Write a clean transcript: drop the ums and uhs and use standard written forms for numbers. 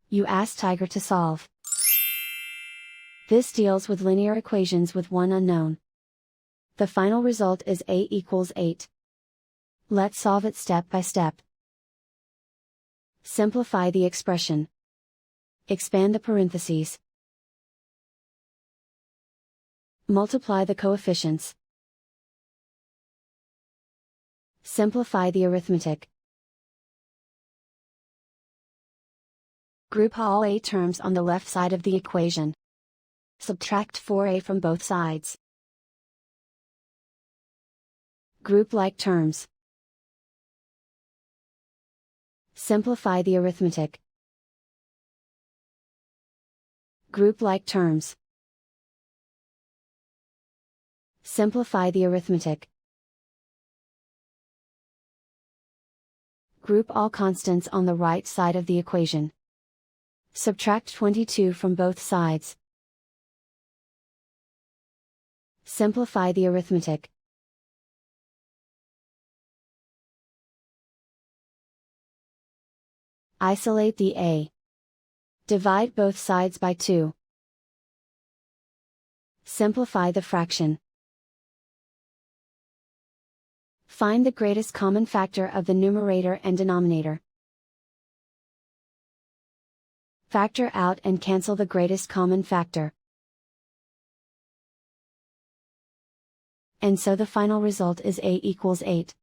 You ask Tiger to solve. This deals with linear equations with one unknown. The final result is a equals 8. Let's solve it step by step. Simplify the expression. Expand the parentheses. Multiply the coefficients. Simplify the arithmetic. Group all a terms on the left side of the equation. Subtract 4a from both sides. Group like terms. Simplify the arithmetic. Group like terms. Simplify the arithmetic. Group all constants on the right side of the equation. Subtract 22 from both sides. Simplify the arithmetic. Isolate the a. Divide both sides by 2. Simplify the fraction. Find the greatest common factor of the numerator and denominator. Factor out and cancel the greatest common factor. And so the final result is a equals 8.